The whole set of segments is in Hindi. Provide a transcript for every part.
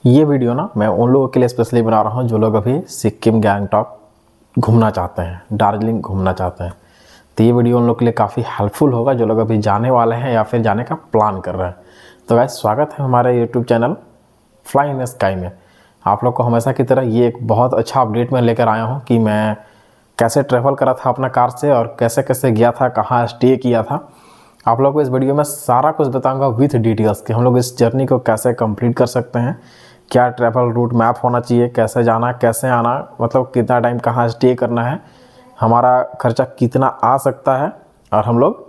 ये वीडियो ना मैं उन लोगों के लिए स्पेशली बना रहा हूँ जो लोग अभी सिक्किम गैंगटॉक घूमना चाहते हैं, दार्जिलिंग घूमना चाहते हैं। तो ये वीडियो उन लोग के लिए काफ़ी हेल्पफुल होगा जो लोग अभी जाने वाले हैं या फिर जाने का प्लान कर रहे हैं। तो गाइस, स्वागत है हमारे YouTube channel fly in sky में। आप लोग को हमेशा की तरह ये एक बहुत अच्छा अपडेट मैं लेकर आया हूँ कि मैं कैसे ट्रैवल करा था अपना कार से और कैसे कैसे गया था, कहाँ स्टे किया था। आप लोग को इस वीडियो में सारा कुछ बताऊंगा विथ डिटेल्स कि हम लोग इस जर्नी को कैसे कंप्लीट कर सकते हैं, क्या ट्रैवल रूट मैप होना चाहिए, कैसे जाना कैसे आना, मतलब कितना टाइम कहाँ स्टे करना है, हमारा खर्चा कितना आ सकता है और हम लोग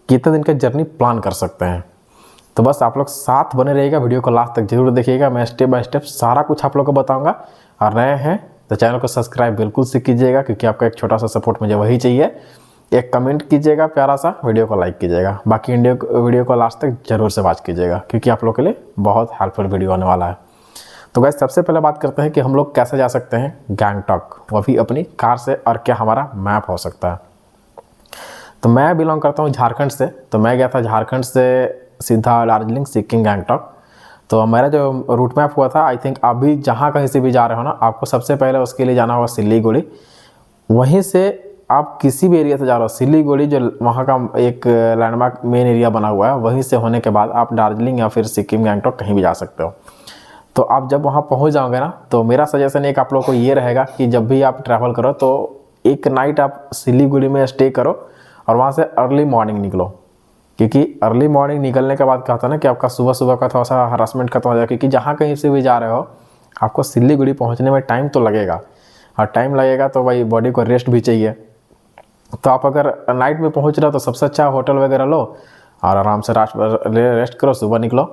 कितने दिन का जर्नी प्लान कर सकते हैं। तो बस आप लोग साथ बने रहिएगा, वीडियो को लास्ट तक जरूर देखिएगा। मैं स्टेप बाय स्टेप सारा कुछ आप लोग को बताऊंगा। और नए हैं तो चैनल को सब्सक्राइब बिल्कुल से कीजिएगा क्योंकि आपका एक छोटा सा सपोर्ट मुझे वही चाहिए। एक कमेंट कीजिएगा प्यारा सा, वीडियो को लाइक कीजिएगा, बाकी वीडियो को लास्ट तक जरूर से वॉच कीजिएगा क्योंकि आप लोग के लिए बहुत हेल्पफुल वीडियो आने वाला है। तो गाइस, सबसे पहले बात करते हैं कि हम लोग कैसे जा सकते हैं गैंगटॉक, वो भी अपनी कार से, और क्या हमारा मैप हो सकता है। तो मैं बिलोंग करता हूँ झारखंड से, तो मैं गया था झारखंड से सीधा दार्जिलिंग, सिक्किम, गैंगटॉक। तो मेरा जो रूट मैप हुआ था, आई थिंक आप भी जहाँ कहीं से भी जा रहे हो ना, आपको सबसे पहले उसके लिए जाना होगा सिलीगुड़ी। वहीं से आप किसी भी एरिया से जा रहे हो, सिलीगुड़ी जो वहाँ का एक लैंडमार्क मेन एरिया बना हुआ है, वहीं से होने के बाद आप दार्जिलिंग या फिर सिक्किम, गैंगटॉक कहीं भी जा सकते हो। तो आप जब वहाँ पहुँच जाओगे ना, तो मेरा सजेशन एक आप लोगों को ये रहेगा कि जब भी आप ट्रैवल करो तो एक नाइट आप सिलीगुड़ी में स्टे करो और वहाँ से अर्ली मॉर्निंग निकलो। क्योंकि अर्ली मॉर्निंग निकलने के बाद क्या होता है ना कि आपका सुबह सुबह का थोड़ा सा हरासमेंट खत्म हो जाएगा, क्योंकि जहाँ कहीं से भी जा रहे हो आपको सिलीगुड़ी पहुँचने में टाइम तो लगेगा, और टाइम लगेगा तो भाई बॉडी को रेस्ट भी चाहिए। तो आप अगर नाइट में पहुँच रहे हो तो सबसे अच्छा होटल वगैरह लो और आराम से रेस्ट करो, सुबह निकलो।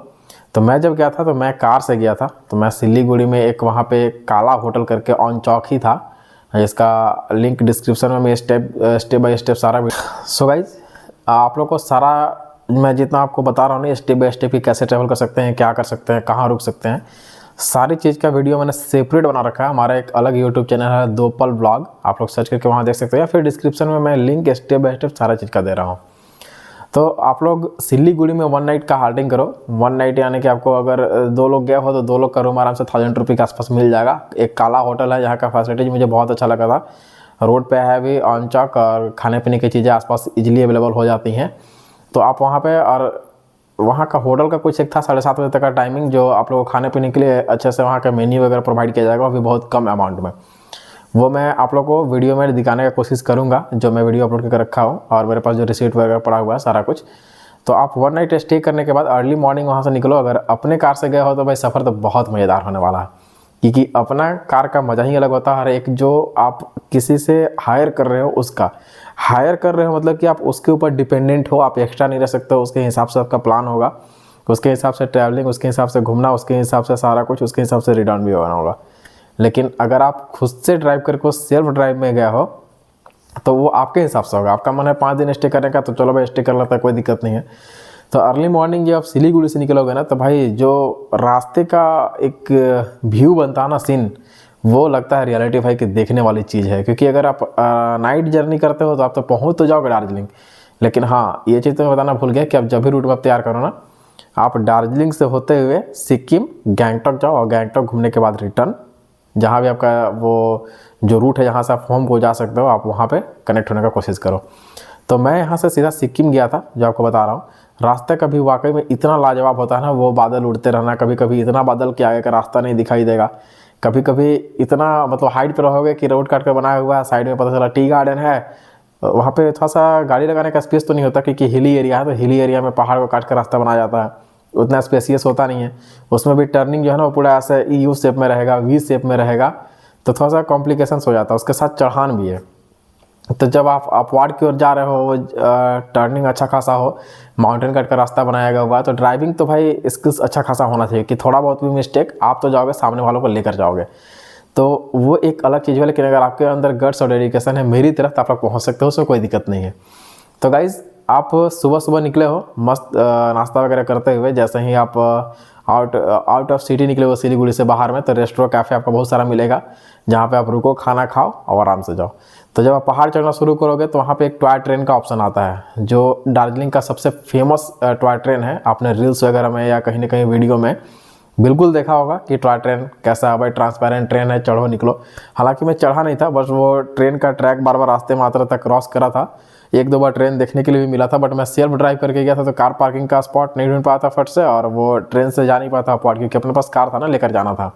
तो मैं जब गया था तो मैं कार से गया था, तो मैं सिलीगुड़ी में एक वहाँ पे काला होटल करके ऑन चौक ही था, इसका लिंक डिस्क्रिप्शन में मैं स्टेप बाय स्टेप सारा। सो गाइज, आप लोग को सारा मैं जितना आपको बता रहा हूँ ना स्टेप बाय स्टेप ही कैसे ट्रैवल कर सकते हैं, क्या कर सकते हैं, कहाँ रुक सकते हैं, सारी चीज़ का वीडियो मैंने सेपरेट बना रखा है। हमारा एक अलग यूट्यूब चैनल है दोपल ब्लॉग, आप लोग सर्च करके वहाँ देख सकते हो, या फिर डिस्क्रिप्शन में मैं लिंक स्टेप बाय स्टेप सारा चीज़ का दे रहा हूँ। तो आप लोग सिलीगुड़ी में 1 नाइट का हाल्टिंग करो। 1 नाइट यानी कि आपको अगर 2 लोग गए हो तो 2 लोग का रूम आराम से 1000 रुपये के आसपास मिल जाएगा। एक काला होटल है, यहाँ का फैसिलिटीज मुझे बहुत अच्छा लगा था। रोड पे है भी ऑन चौक, और खाने पीने की चीज़ें आसपास इजीली अवेलेबल हो जाती हैं। तो आप वहाँ पे, और वहाँ का होटल का कुछ एक था 7:30 बजे तक का टाइमिंग, जो आप लोगों को खाने पीने के लिए अच्छे से वहाँ का मेन्यू वगैरह प्रोवाइड किया जाएगा, वो भी बहुत कम अमाउंट में। वो मैं आप लोग को वीडियो में दिखाने का कोशिश करूँगा, जो मैं वीडियो अपलोड करके रखा हूँ, और मेरे पास जो रिसीट वगैरह पड़ा हुआ है सारा कुछ। तो आप 1 नाइट स्टे करने के बाद अर्ली मॉर्निंग वहाँ से निकलो। अगर अपने कार से गए हो तो भाई सफ़र तो बहुत मज़ेदार होने वाला है, क्योंकि अपना कार का मज़ा ही अलग होता है। हर एक जो आप किसी से हायर कर रहे हो, उसका हायर कर रहे हो मतलब कि आप उसके ऊपर डिपेंडेंट हो, आप एक्स्ट्रा नहीं रह सकते हो। उसके हिसाब से आपका प्लान होगा, उसके हिसाब से ट्रैवलिंग, उसके हिसाब से घूमना, उसके हिसाब से सारा कुछ, उसके हिसाब से रिटर्न भी होना होगा। लेकिन अगर आप खुद से ड्राइव करके सेल्फ ड्राइव में गए हो तो वो आपके हिसाब से होगा। आपका मन है 5 दिन स्टे करने का, तो चलो भाई स्टे कर लेता है, कोई दिक्कत नहीं है। तो अर्ली मॉर्निंग जब आप सिलीगुड़ी से निकलोगे ना, तो भाई जो रास्ते का एक व्यू बनता है ना, सीन, वो लगता है रियलिटी भाई कि देखने वाली चीज़ है। क्योंकि अगर आप नाइट जर्नी करते हो तो आप तो पहुँच तो जाओगे दार्जिलिंग, लेकिन हाँ ये चीज़ तो मैं बताना भूल गया कि आप जब भी रूट मैप तैयार करो ना, आप दार्जिलिंग से होते हुए सिक्किम, गैंगटॉक जाओ, और गैंगटॉक घूमने के बाद रिटर्न जहाँ भी आपका वो जो रूट है जहाँ से आप होम को जा सकते हो, आप वहाँ पे कनेक्ट होने का कोशिश करो। तो मैं यहाँ से सीधा सिक्किम गया था, जो आपको बता रहा हूँ। रास्ते का भी वाकई में इतना लाजवाब होता है ना, वो बादल उड़ते रहना, कभी कभी इतना बादल के आगे का रास्ता नहीं दिखाई देगा, कभी कभी इतना मतलब हाइट पर रहोगे कि रोड काट कर बनाया हुआ है, साइड में पता चला टी गार्डन है। वहाँ पे थोड़ा सा गाड़ी लगाने का स्पेस तो नहीं होता क्योंकि हिली एरिया है, तो हिली एरिया में पहाड़ को काट कर रास्ता बनाया जाता है, उतना स्पेसियस होता नहीं है। उसमें भी टर्निंग जो है ना वो पूरा ऐसे यू शेप में रहेगा, वी शेप में रहेगा, तो थोड़ा सा कॉम्प्लिकेशंस हो जाता है। उसके साथ चढ़ान भी है। तो जब आप अपवार्ड की ओर जा रहे हो, टर्निंग अच्छा खासा हो, माउंटेन कट का रास्ता बनाया गया हुआ है, तो ड्राइविंग तो भाई स्किल्स अच्छा खासा होना चाहिए कि थोड़ा बहुत भी मिस्टेक आप तो जाओगे, सामने वालों को लेकर जाओगे, तो वो एक अलग चीज़ है। लेकिन अगर आपके अंदर गट्स और डेडिकेशन है मेरी तरफ, तो आप लोग पहुँच सकते हो, उसमें कोई दिक्कत नहीं है। तो गाइज़, आप सुबह सुबह निकले हो मस्त नाश्ता वगैरह करते हुए, जैसे ही आप आउट ऑफ सिटी निकले हो सिलीगुड़ी से बाहर में, तो रेस्टोरेंट कैफ़े आपको बहुत सारा मिलेगा, जहाँ पे आप रुको, खाना खाओ और आराम से जाओ। तो जब आप पहाड़ चढ़ना शुरू करोगे तो वहाँ पे एक टॉय ट्रेन का ऑप्शन आता है, जो दार्जिलिंग का सबसे फेमस टॉय ट्रेन है। आपने रील्स वगैरह में या कहीं ना कहीं वीडियो में बिल्कुल देखा होगा कि टॉय ट्रेन कैसा है भाई, ट्रांसपेरेंट ट्रेन है, चढ़ो निकलो। हालांकि मैं चढ़ा नहीं था, बस वो ट्रेन का ट्रैक बार बार रास्ते में आता तक क्रॉस करा था। एक दो बार ट्रेन देखने के लिए भी मिला था, बट मैं सेल्फ ड्राइव करके गया था तो कार पार्किंग का स्पॉट नहीं ढूंढ पाया था फट से, और वो ट्रेन से जा नहीं पाता पॉट, क्योंकि अपने पास कार था ना, लेकर जाना था।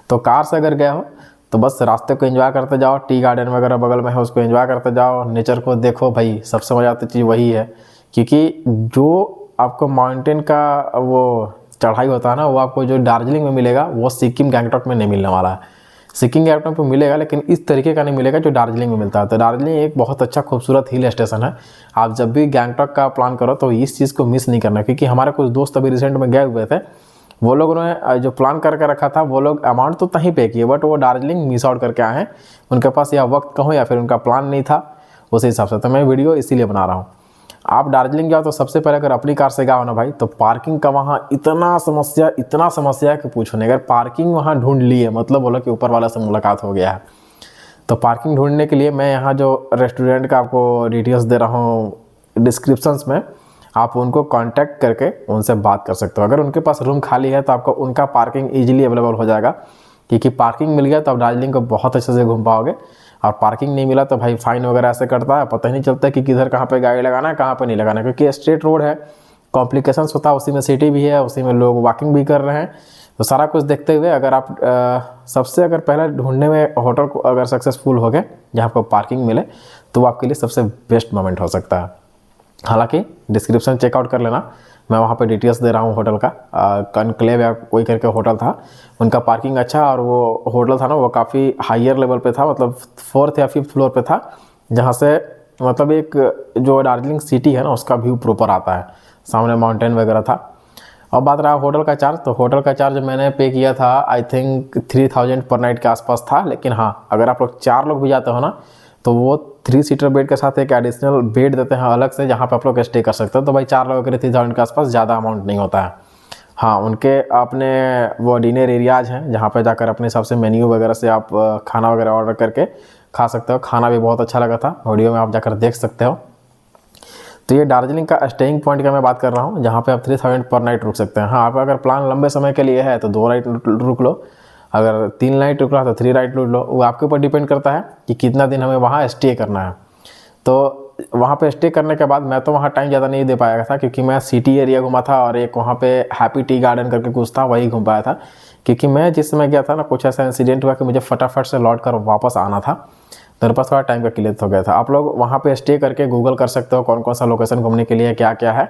तो कार से अगर गए हो तो बस रास्ते को एंजॉय करते जाओ, टी गार्डन वगैरह बगल में है उसको एंजॉय करते जाओ, नेचर को देखो भाई। सबसे मज़ा आती चीज़ वही है, क्योंकि जो आपको माउंटेन का वो चढ़ाई होता है ना, वो आपको जो दार्जिलिंग में मिलेगा वो सिक्किम गैंगटॉक में नहीं मिलने वाला है। सिक्किम गैंगटॉक में मिलेगा, लेकिन इस तरीके का नहीं मिलेगा जो दार्जिलिंग में मिलता है। तो दार्जिलिंग एक बहुत अच्छा खूबसूरत हिल स्टेशन है। आप जब भी गैंगटॉक का प्लान करो तो इस चीज़ को मिस नहीं करना, क्योंकि हमारे कुछ दोस्त अभी रिसेंट में गए हुए थे, वो लोगों ने जो प्लान करके रखा था वो लोग अमाउंट तो नहीं पे किए, बट वो दार्जिलिंग मिस आउट करके आए हैं। उनके पास या वक्त कहो या फिर उनका प्लान नहीं था उसी हिसाब से। तो मैं वीडियो इसीलिए बना रहा हूँ। आप दार्जिलिंग जाओ तो सबसे पहले अगर अपनी कार से गए हो ना भाई, तो पार्किंग का वहाँ इतना समस्या है कि पूछो नहीं। अगर पार्किंग वहाँ ढूंढ ली है मतलब बोलो कि ऊपर वाला से मुलाकात हो गया है। तो पार्किंग ढूंढने के लिए मैं यहाँ जो रेस्टोरेंट का आपको डिटेल्स दे रहा हूँ डिस्क्रिप्शंस में, आप उनको कांटेक्ट करके उनसे बात कर सकते हो। अगर उनके पास रूम खाली है तो आपको उनका पार्किंग ईजिली अवेलेबल हो जाएगा, क्योंकि पार्किंग मिल गया तो आप दार्जिलिंग को बहुत अच्छे से घूम पाओगे। और पार्किंग नहीं मिला तो भाई फाइन वगैरह ऐसे कटता है, पता ही नहीं चलता कि किधर कहाँ पे गाड़ी लगाना है कहाँ पे नहीं लगाना है, क्योंकि स्ट्रेट रोड है, कॉम्प्लिकेशंस होता है, उसी में सिटी भी है, उसी में लोग वॉकिंग भी कर रहे हैं। तो सारा कुछ देखते हुए अगर आप सबसे अगर पहले ढूंढने में होटल को अगर सक्सेसफुल हो गए जहाँ आपको पार्किंग मिले, तो वो आपके लिए सबसे बेस्ट मोमेंट हो सकता है। हालांकि डिस्क्रिप्शन चेकआउट कर लेना, मैं वहाँ पे डिटेल्स दे रहा हूँ होटल का। कनक्लेव या कोई करके होटल था, उनका पार्किंग अच्छा, और वो होटल था ना वो काफ़ी हायर लेवल पे था, मतलब 4th या 5th फ्लोर पे था, जहाँ से मतलब एक जो दार्जिलिंग सिटी है ना उसका व्यू प्रॉपर आता है, सामने माउंटेन वगैरह था। अब बात रहा होटल का चार्ज, तो होटल का चार्ज मैंने पे किया था आई थिंक 3000 पर नाइट के आसपास था। लेकिन हाँ, अगर आप लोग 4 लोग भी जाते हो ना तो वो 3 सीटर बेड के साथ एक एडिशनल बेड देते हैं अलग से, जहाँ पे आप लोग स्टे कर सकते हो। तो भाई 4 लोगों के लिए 3000 के आसपास, ज़्यादा अमाउंट नहीं होता है। हाँ, उनके अपने वो डिनर एरियाज हैं जहाँ पे जाकर अपने हिसाब से मेन्यू वगैरह से आप खाना वगैरह ऑर्डर करके खा सकते हो। खाना भी बहुत अच्छा लगा था, वीडियो में आप जाकर देख सकते हो। तो ये दार्जिलिंग का स्टेइंग पॉइंट का मैं बात कर रहा हूँ, जहाँ पे आप 3000 पर नाइट रुक सकते हैं। हाँ, आप अगर प्लान लंबे समय के लिए है तो 2 नाइट रुक लो, अगर 3 नाइट रुक रहा तो 3 नाइट रुक लो। वो आपके ऊपर डिपेंड करता है कि कितना दिन हमें वहाँ स्टे करना है। तो वहाँ पे स्टे करने के बाद मैं तो वहाँ टाइम ज़्यादा नहीं दे पाया था, क्योंकि मैं सिटी एरिया घुमा था और एक वहाँ पे हैप्पी टी गार्डन करके कुछ था, वही घूम पाया था। क्योंकि मैं जिस समय गया था ना, कुछ ऐसा इंसिडेंट हुआ कि मुझे फटाफट से लौट कर वापस आना था, तो मेरे पास थोड़ा टाइम का किल्लत हो गया था। आप लोग वहाँ पे स्टे करके गूगल कर सकते हो कौन कौन सा लोकेशन घूमने के लिए क्या क्या है,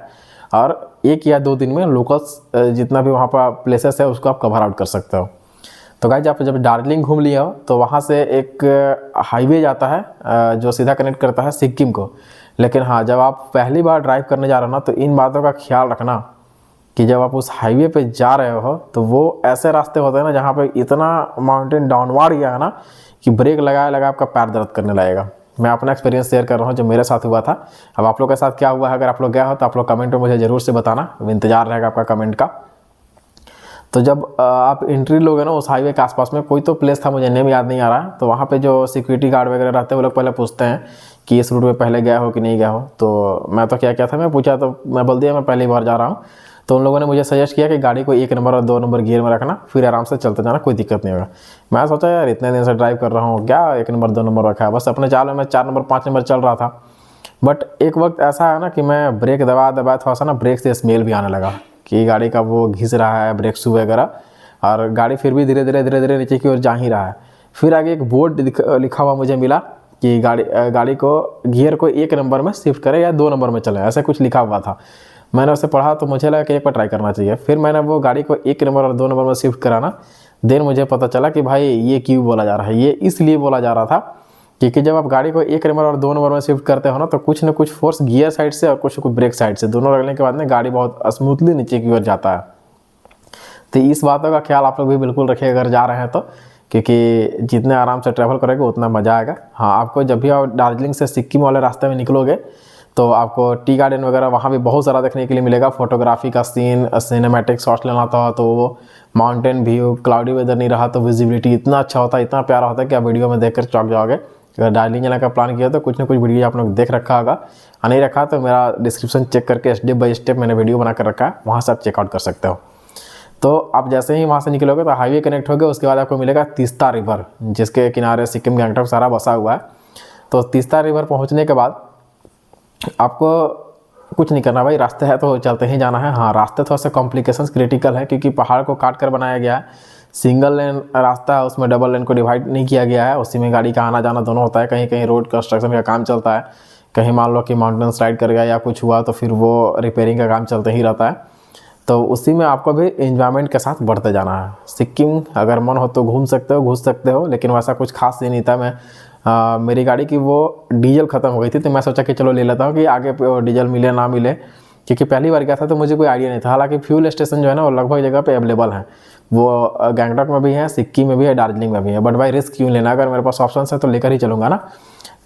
और 1 या 2 दिन में लोकल्स जितना भी वहाँ पर प्लेसेस है उसको आप कवर आउट कर सकते हो। तो गाइस, आप जब दार्जिलिंग घूम लिया हो तो वहाँ से एक हाईवे जाता है जो सीधा कनेक्ट करता है सिक्किम को। लेकिन हाँ, जब आप पहली बार ड्राइव करने जा रहे हो ना, तो इन बातों का ख्याल रखना कि जब आप उस हाईवे पे जा रहे हो तो वो ऐसे रास्ते होते हैं ना जहाँ पे इतना माउंटेन डाउनवार्ड गया है ना कि ब्रेक लगाया आपका पैर दर्द करने लगेगा। मैं अपना एक्सपीरियंस शेयर कर रहा हूँ जो मेरे साथ हुआ था। अब आप लोग के साथ क्या हुआ है, अगर आप लोग गए हो तो आप लोग कमेंट में मुझे ज़रूर से बताना, इंतजार रहेगा आपका कमेंट का। तो जब आप एंट्री लोगे ना उस हाईवे के आसपास में, कोई तो प्लेस था, मुझे नेम याद नहीं आ रहा है, तो वहाँ पे जो सिक्योरिटी गार्ड वगैरह रहते हैं वो लोग पहले पूछते हैं कि इस रूट पे पहले गए हो कि नहीं गए हो। तो मैं तो क्या था, मैं पूछा तो मैं बोल दिया मैं पहली बार जा रहा हूँ। तो उन लोगों ने मुझे सजेस्ट किया कि गाड़ी को 1 नंबर और 2 नंबर गियर में रखना, फिर आराम से चलते जाना, कोई दिक्कत नहीं होगा। मैं सोचा यार इतने दिन से ड्राइव कर रहा हूँ, क्या 1 नंबर 2 नंबर रखा है, बस अपने चाल में 4 नंबर 5 नंबर चल रहा था। बट एक वक्त ऐसा है ना कि मैं ब्रेक दबा थोड़ा सा ना, ब्रेक से स्मेल भी आने लगा कि गाड़ी का वो घिस रहा है ब्रेक शू वगैरह, और गाड़ी फिर भी धीरे धीरे नीचे की ओर जा ही रहा है। फिर आगे एक बोर्ड लिखा हुआ मुझे मिला कि गाड़ी को गियर को 1 नंबर में शिफ्ट करे या 2 नंबर में चले, ऐसा कुछ लिखा हुआ था। मैंने उसे पढ़ा तो मुझे लगा कि एक बार ट्राई करना चाहिए। फिर मैंने वो गाड़ी को 1 नंबर और 2 नंबर में शिफ्ट कराना। देन मुझे पता चला कि भाई ये क्यों बोला जा रहा है। ये इसलिए बोला जा रहा था क्योंकि जब आप गाड़ी को 1 नंबर और 2 नंबर में शिफ्ट करते हो ना, तो कुछ न कुछ फोर्स गियर साइड से और कुछ ब्रेक साइड से, दोनों लगने के बाद में गाड़ी बहुत स्मूथली नीचे की ओर जाता है। तो इस बातों का ख्याल आप लोग भी बिल्कुल रखिए अगर जा रहे हैं तो, क्योंकि जितने आराम से ट्रैवल करोगे उतना मज़ा आएगा। हाँ, आपको जब भी आप दार्जिलिंग से सिक्किम वाले रास्ते में निकलोगे तो आपको टी गार्डन वगैरह वहाँ भी बहुत सारा देखने के लिए मिलेगा। फोटोग्राफी का सीन, सिनेमैटिक शॉट्स लेना था तो वो माउंटेन व्यू, क्लाउडी वेदर नहीं रहा तो विजिबिलिटी इतना अच्छा होता है, इतना प्यारा होता है कि आप वीडियो में देखकर चौंक जाओगे। अगर दार्जिलिंग जाने का प्लान किया तो कुछ ना कुछ वीडियो आप लोग देख रखा होगा, और नहीं रखा तो मेरा डिस्क्रिप्शन चेक करके स्टेप बाय स्टेप मैंने वीडियो बना कर रखा है, वहाँ से आप चेकआउट कर सकते हो। तो आप जैसे ही वहाँ से निकलोगे तो हाईवे कनेक्ट होगे, उसके बाद आपको मिलेगा तीस्ता रिवर, जिसके किनारे सिक्किम गैंगटॉक सारा बसा हुआ है। तो तीस्ता रिवर पहुँचने के बाद आपको कुछ नहीं करना भाई, रास्ते है तो चलते ही जाना है। हाँ, रास्ते थोड़ा सा कॉम्प्लिकेशंस क्रिटिकल है, क्योंकि पहाड़ को काट कर बनाया गया है। सिंगल लेन रास्ता है, उसमें डबल लेन को डिवाइड नहीं किया गया है। उसी में गाड़ी का आना जाना दोनों होता है। कहीं कहीं रोड कंस्ट्रक्शन का काम चलता है, कहीं मान लो कि माउंटेन स्लाइड कर गया या कुछ हुआ तो फिर वो रिपेयरिंग का काम चलते ही रहता है। तो उसी में आपको भी एंजॉयमेंट के साथ बढ़ते जाना है। सिक्किम अगर मन हो तो घूम सकते हो, घुस सकते हो, लेकिन वैसा कुछ खास नहीं था। मैं मेरी गाड़ी की वो डीजल ख़त्म हो गई थी, तो मैं सोचा कि चलो ले लेता हूँ कि आगे डीजल मिले ना मिले, क्योंकि पहली बार गया था तो मुझे कोई आइडिया नहीं था। हालांकि फ्यूल स्टेशन जो है ना वो लगभग जगह पे अवेलेबल है, वो गैंगटॉक में भी है, सिक्किम में भी है, दार्जिलिंग में भी है। बट भाई रिस्क क्यों लेना, अगर मेरे पास ऑप्शन है तो लेकर ही चलूँगा ना।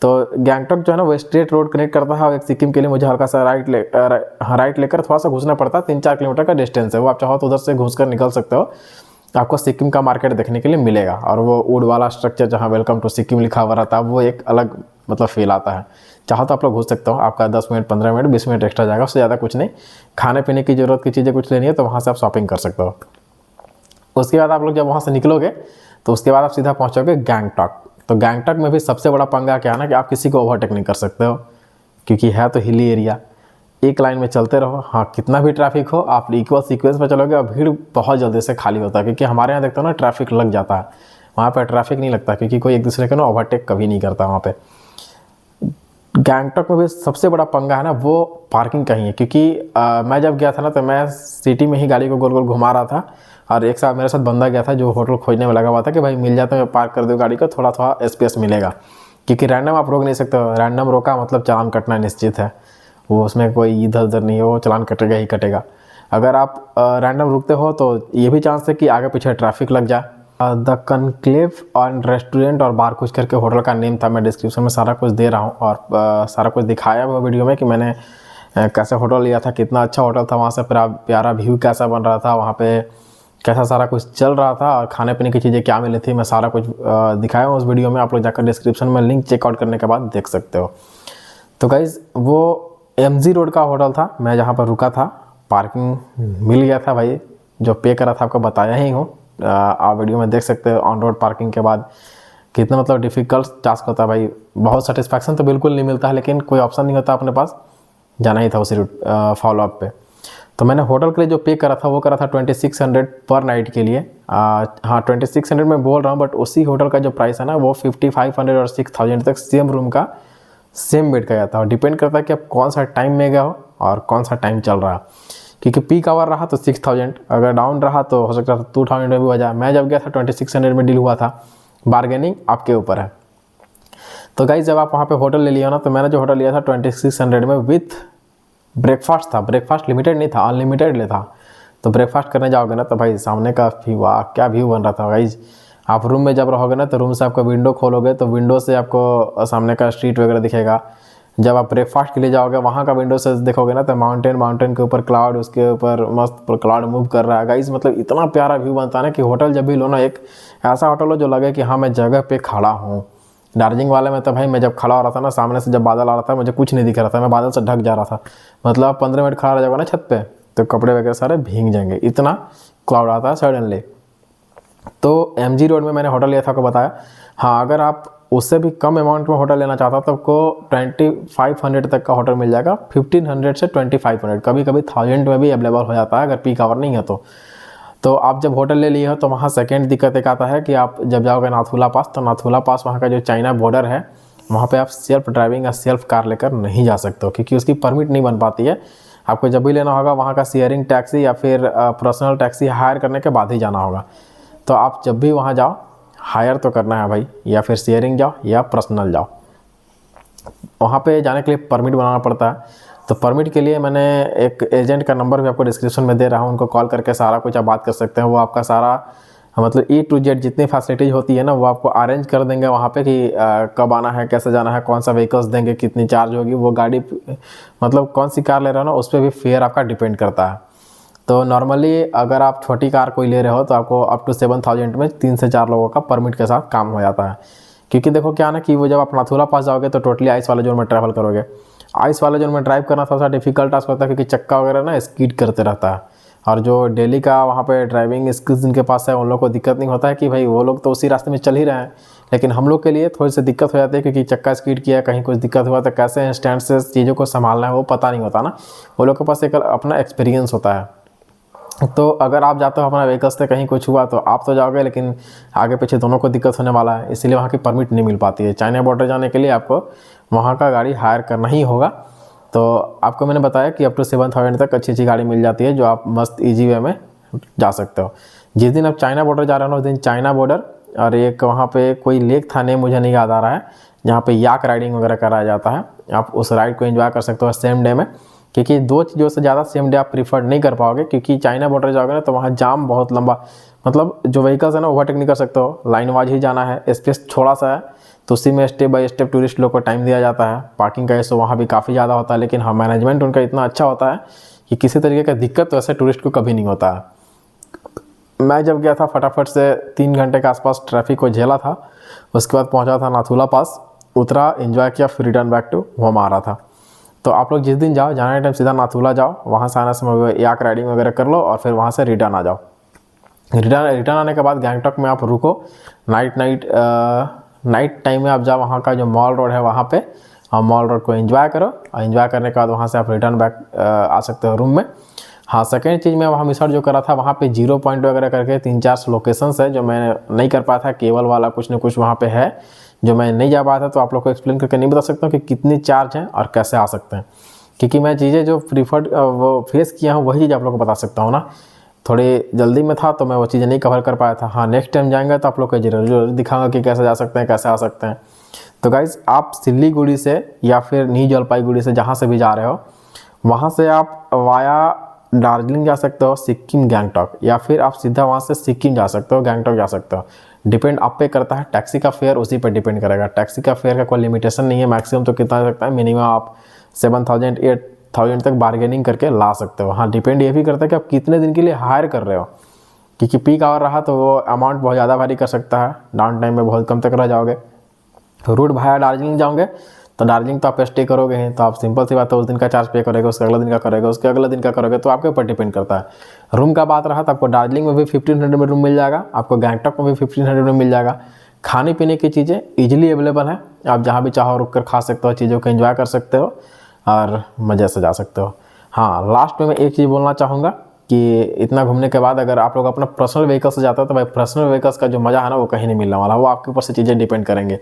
तो गैंगटॉक जो है ना वो स्ट्रेट रोड कनेक्ट करता है, और एक सिक्किम के लिए मुझे हल्का सा राइट लेकर थोड़ा सा घुसना पड़ता है। 3-4 किलोमीटर का डिस्टेंस है वो, आप चाहो तो उधर से घुस कर निकल सकते हो। आपको सिक्किम का मार्केट देखने के लिए मिलेगा, और वो वुड वाला स्ट्रक्चर जहाँ वेलकम टू सिक्किम लिखा हुआ रहता है, वो एक अलग मतलब फील आता है। चाहो तो आप लोग घुस सकते हो, आपका 10 मिनट 15 मिनट 20 मिनट एक्स्ट्रा जाएगा, उससे ज़्यादा कुछ नहीं। खाने पीने की ज़रूरत की चीज़ें कुछ लेनी है तो वहाँ से आप शॉपिंग कर सकते हो। उसके बाद आप लोग जब वहाँ से निकलोगे तो उसके बाद आप सीधा पहुँचोगे गैंगटॉक। तो गैंगटॉक में भी सबसे बड़ा पंगा क्या है ना कि आप किसी को ओवरटेक नहीं कर सकते हो, क्योंकि है तो हिली एरिया। एक लाइन में चलते रहो, हाँ कितना भी ट्रैफिक हो आप इक्वल सीक्वेंस पर चलोगे और भीड़ बहुत जल्दी से खाली होता है। क्योंकि हमारे यहाँ देखते हो ना ट्रैफिक लग जाता है, वहाँ पर ट्रैफिक नहीं लगता, क्योंकि कोई एक दूसरे को ना ओवरटेक कभी नहीं करता वहाँ पे। गैंगटॉक में भी सबसे बड़ा पंगा है ना वो पार्किंग का ही है। क्योंकि मैं जब गया था ना तो मैं सिटी में ही गाड़ी को गोल गोल घुमा रहा था, और एक साथ मेरे साथ बंदा गया था जो होटल खोजने में लगा हुआ था कि भाई मिल जाता है, पार्क कर दो गाड़ी को, थोड़ा थोड़ा स्पेस मिलेगा। क्योंकि रैंडम आप रोक नहीं सकते हो, रैंडम रोका मतलब चालान कटना निश्चित है, वो उसमें कोई इधर उधर नहीं है, वो चालान कटेगा ही कटेगा। अगर आप रैंडम रुकते हो तो ये भी चांस है कि आगे पीछे ट्रैफिक लग जाए। द कनक्लेव और रेस्टोरेंट और बार कुछ करके होटल का नेम था, मैं डिस्क्रिप्शन में सारा कुछ दे रहा हूँ, और सारा कुछ दिखाया हुआ वीडियो में कि मैंने कैसे होटल लिया था, कितना अच्छा होटल था, वहाँ से प्यारा व्यू कैसा बन रहा था, वहाँ पे कैसा सारा कुछ चल रहा था, और खाने पीने की चीज़ें क्या मिली थी, मैं सारा कुछ दिखाया हूँ उस वीडियो में। आप लोग जाकर डिस्क्रिप्शन में लिंक चेकआउट करने के बाद देख सकते हो। तो गाइज़ वो MG रोड का होटल था, मैं जहाँ पर रुका था, पार्किंग मिल गया था भाई, जो पे करा था आपको बताया ही हूँ, आप वीडियो में देख सकते हो। ऑन रोड पार्किंग के बाद कितना मतलब डिफ़िकल्ट टास्क होता है भाई, बहुत सेटिस्फैक्शन तो बिल्कुल नहीं मिलता है, लेकिन कोई ऑप्शन नहीं होता अपने पास, जाना ही था उसी रूट फॉलोअप पे। तो मैंने होटल के लिए जो पे करा था वो करा था 2600 पर नाइट के लिए। हाँ 2600 मैं बोल रहा हूँ, बट उसी होटल का जो प्राइस है ना वो 5500 और 6000 तक सेम रूम का सेम बेड का जाता है। डिपेंड करता है कि आप कौन सा टाइम में गए हो और कौन सा टाइम चल रहा है। क्योंकि पीक आवर रहा तो 6000, अगर डाउन रहा तो हो सकता है 2000 में भी हो जाए। मैं जब गया था 2600 में डील हुआ था, बार्गेनिंग आपके ऊपर है। तो गाइस जब आप वहाँ पे होटल ले लिया ना, तो मैंने जो होटल लिया था 2600 में विथ ब्रेकफास्ट था। ब्रेकफास्ट लिमिटेड नहीं था, अनलिमिटेड ले था। तो ब्रेकफास्ट करने जाओगे ना तो भाई सामने का व्यू, वाह क्या व्यू बन रहा था गाइस। आप रूम में जब रहोगे ना तो रूम से आपको विंडो खोलोगे तो विंडो से आपको सामने का स्ट्रीट वगैरह दिखेगा। जब आप ब्रेकफास्ट के लिए जाओगे वहाँ का विंडो से देखोगे ना तो माउंटेन के ऊपर क्लाउड, उसके ऊपर मस्त क्लाउड मूव कर रहा है गाइस। मतलब इतना प्यारा व्यू बनता है ना कि होटल जब भी लो ना, एक ऐसा होटल हो जो लगे कि हाँ मैं जगह पे खड़ा हूँ। दार्जिलिंग वाले में तो भाई मैं जब खड़ा हो रहा था ना, सामने से जब बादल आ रहा था मुझे कुछ नहीं दिख रहा था, मैं बादल से ढक जा रहा था। मतलब 15 मिनट खड़ा रह जाओगे ना छत पे तो कपड़े वगैरह सारे भीग जाएंगे, इतना क्लाउड आता है सडनली। तो MG रोड में मैंने होटल लिया था, आपको बताया। हाँ अगर आप उससे भी कम अमाउंट में होटल लेना चाहता तो आपको 2500 तक का होटल मिल जाएगा। 1500 से 2500, कभी कभी 1000 में भी अवेलेबल हो जाता है अगर पीक आवर नहीं है तो आप जब होटल ले लिए हो तो वहाँ सेकेंड दिक्कत एक आता है कि आप जब जाओगे नाथुला पास, तो नाथुला पास वहाँ का जो चाइना बॉर्डर है, वहाँ पे आप सेल्फ ड्राइविंग या सेल्फ कार लेकर नहीं जा सकते हो, क्योंकि उसकी परमिट नहीं बन पाती है। आपको जब भी लेना होगा वहाँ का शेयरिंग टैक्सी या फिर पर्सनल टैक्सी हायर करने के बाद ही जाना होगा। तो आप जब भी वहाँ जाओ हायर तो करना है भाई, या फिर शेयरिंग जाओ या पर्सनल जाओ। वहाँ पे जाने के लिए परमिट बनाना पड़ता है। तो परमिट के लिए मैंने एक एजेंट का नंबर भी आपको डिस्क्रिप्शन में दे रहा हूँ, उनको कॉल करके सारा कुछ आप बात कर सकते हैं। वो आपका सारा मतलब A to Z जितनी फैसिलिटीज़ होती है ना वो आपको अरेंज कर देंगे वहाँ पे कि कब आना है, कैसे जाना है, कौन सा व्हीकल्स देंगे, कितनी चार्ज होगी, वो गाड़ी मतलब कौन सी कार ले रहे हो ना उस पर भी फेयर आपका डिपेंड करता है। तो नॉर्मली अगर आप छोटी कार कोई ले रहे हो तो आपको अप टू 7000 में 3 से 4 लोगों का परमिट के साथ काम हो जाता है। क्योंकि देखो क्या ना कि वो जब आप नाथुला पास जाओगे तो टोटली आइस वाले जोन में ट्रैवल करोगे। आइस वाले जोन में ड्राइव करना थोड़ा सा डिफिकल्ट टास्क होता है, क्योंकि चक्का वगैरह ना स्कीड करते रहता है। और जो डेली का वहाँ पे ड्राइविंग स्किल्स जिनके पास है उन लोग को दिक्कत नहीं होता है कि भाई वो लोग तो उसी रास्ते में चल ही रहे हैं। लेकिन हम लोग के लिए थोड़ी सी दिक्कत हो जाती है क्योंकि चक्का स्कीड किया, कहीं कुछ दिक्कत हुआ तो कैसे स्टैंड से चीज़ों को संभालना है वो पता नहीं होता ना। वो लोग के पास एक अपना एक्सपीरियंस होता है। तो अगर आप जाते हो अपना व्हीकल से कहीं कुछ हुआ तो आप तो जाओगे, लेकिन आगे पीछे दोनों को दिक्कत होने वाला है, इसीलिए वहाँ की परमिट नहीं मिल पाती है। चाइना बॉर्डर जाने के लिए आपको वहाँ का गाड़ी हायर करना ही होगा। तो आपको मैंने बताया कि अप टू 7,000 तक अच्छी अच्छी गाड़ी मिल जाती है जो आप मस्त ईजी वे में जा सकते हो। जिस दिन आप चाइना बॉर्डर जा रहे हो उस दिन चाइना बॉर्डर और एक वहाँ पे कोई लेक था, नेम मुझे नहीं याद आ रहा है, जहाँ पे याक राइडिंग वगैरह कराया जाता है। आप उस राइड को एंजॉय कर सकते हो सेम डे में, क्योंकि दो चीज़ों से ज़्यादा सेम डे आप प्रीफर नहीं कर पाओगे, क्योंकि चाइना बॉर्डर जाओगे ना तो वहाँ जाम बहुत लंबा, मतलब जो व्हीकल्स है ना ओवरटेक नहीं कर सकते हो, लाइन वाइज ही जाना है। स्पेस थोड़ा सा है तो उसी में स्टेप बाय स्टेप टूरिस्ट लोग को टाइम दिया जाता है। पार्किंग का इशू वहाँ भी काफ़ी ज़्यादा होता है, लेकिन हाँ मैनेजमेंट उनका इतना अच्छा होता है कि किसी तरीके का दिक्कत वैसे टूरिस्ट को कभी नहीं होता है। मैं जब गया था फटाफट से 3 घंटे के आसपास ट्रैफिक को झेला था, उसके बाद पहुँचा था नाथुला पास, उतरा, एंजॉय किया, फिर रिटर्न बैक टू होम आ रहा था। तो आप लोग जिस दिन जाओ, जाने टाइम सीधा नाथुला जाओो, वहाँ से आने समय याक राइडिंग वगैरह कर लो और फिर वहाँ से रिटर्न आ जाओ। रिटर्न आने के बाद गैंगटॉक में आप रुको, नाइट टाइम में आप जाओ वहाँ का जो मॉल रोड है वहाँ पे, और मॉल रोड को एंजॉय करो, और एंजॉय करने के बाद वहाँ से आप रिटर्न बैक आ सकते हो रूम में। हाँ, सेकेंड चीज़ मैं वहाँ मिस आउट जो करा था, वहाँ पे 0 पॉइंट वगैरह करके 3-4 लोकेशंस है जो मैं नहीं कर पाया था। केबल वाला कुछ न कुछ वहाँ पे है जो मैं नहीं जा पाया था, तो आप लोग को एक्सप्लेन करके नहीं बता सकता हूँ कि कितनी चार्ज हैं और कैसे आ सकते हैं, क्योंकि मैं चीज़ें जो प्रीफर्ड वो फेस किया हूँ वही चीज़ आप लोग को बता सकता हूँ ना। थोड़ी जल्दी में था तो मैं वो चीज़ें नहीं कवर कर पाया था। हाँ, नेक्स्ट टाइम जाएंगे तो आप लोग को जरूर दिखाऊंगा कि कैसे जा सकते हैं, कैसे आ सकते हैं। तो गाइज़, आप सिल्लीगुड़ी से या फिर न्यू जलपाईगुड़ी से जहाँ से भी जा रहे हो, वहाँ से आप वाया दार्जिलिंग जा सकते हो, सिक्किम गैंगटॉक, या फिर आप सीधा वहाँ से सिक्किम जा सकते हो, गैंगटॉक जा सकते हो। डिपेंड आप पे करता है, टैक्सी का फेयर उसी पर डिपेंड करेगा। टैक्सी का फेयर का कोई लिमिटेशन नहीं है, मैक्सिमम तो कितना सकता है, मिनिमम आप 7,000-8,000 तक बार्गेनिंग करके ला सकते हो। हाँ, डिपेंड ये भी करता है कि आप कितने दिन के लिए हायर कर रहे हो, क्योंकि पीक आवर रहा तो वो अमाउंट बहुत ज़्यादा वेरी कर सकता है, डाउन टाइम में बहुत कम तक रह जाओगे। रूट भाया दार्जिलिंग जाओगे तो दार्जिलिंग तो आप स्टे करोगे ही, तो आप सिंपल सी बात है उस दिन का चार्ज पे करोगे, उसके अगले दिन का करोगे, उसके अगले दिन का करोगे, तो आपके ऊपर डिपेंड करता है। रूम का बात रहा तो आपको दार्जिलिंग में भी 1500 में रूम मिल जाएगा, आपको गैंगटॉक में भी 1500 में मिल जाएगा। खाने पीने की चीज़ें ईजिली अवेलेबल है, आप जहाँ भी चाहो रुक कर खा सकते हो, चीज़ों को एंजॉय कर सकते हो और मज़े से जा सकते हो। हाँ, लास्ट में मैं एक चीज़ बोलना चाहूँगा कि इतना घूमने के बाद अगर आप लोग अपना पर्सनल व्हीकल से जाते हो तो भाई पर्सनल व्हीकल्स का जो मज़ा है ना वो कहीं नहीं मिलने वाला, वो आपके ऊपर से चीज़ें डिपेंड करेंगे।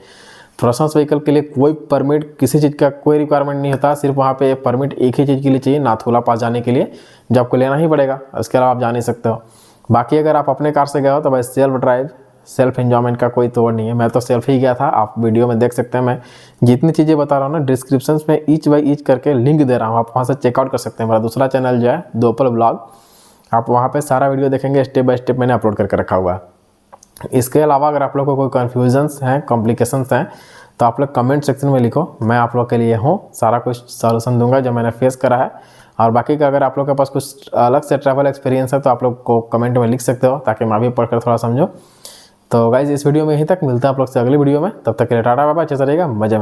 पर्सनल व्हीकल के लिए कोई परमिट, किसी चीज़ का कोई रिक्वायरमेंट नहीं होता, सिर्फ वहाँ पे परमिट एक ही चीज़ के लिए चाहिए, नाथुला पास जाने के लिए, जो आपको लेना ही पड़ेगा, उसके अलावा आप जा नहीं सकते हो। बाकी अगर आप अपने कार से गए हो तो भाई सेल्फ ड्राइव, सेल्फ एन्जॉयमेंट का कोई तोड़ नहीं है। मैं तो सेल्फ ही गया था, आप वीडियो में देख सकते हैं। मैं जितनी चीज़ें बता रहा हूँ ना डिस्क्रिप्शन में ईच बाई ईच करके लिंक दे रहा हूँ, आप वहाँ से चेकआउट कर सकते हैं। मेरा दूसरा चैनल जो है दोपहर ब्लॉग, आप वहाँ पे सारा वीडियो देखेंगे, स्टेप बाय स्टेप मैंने अपलोड करके रखा हुआ है। इसके अलावा अगर आप लोग को कोई कन्फ्यूजन्स हैं, कॉम्प्लिकेशंस हैं, तो आप लोग कमेंट सेक्शन में लिखो, मैं आप लोग के लिए हूँ, सारा कुछ सॉल्यूशन दूंगा जो मैंने फेस करा है। और बाकी का अगर आप लोग के पास कुछ अलग से ट्रैवल एक्सपीरियंस है तो आप लोग को कमेंट में लिख सकते हो, ताकि मैं भी पढ़कर थोड़ा समझो। तो गाइज, इस वीडियो में यहीं तक, मिलता है आप लोग से अगली वीडियो में, तब तक के लिए टाटा बाय बाय, अच्छा रहिएगा, मजे में।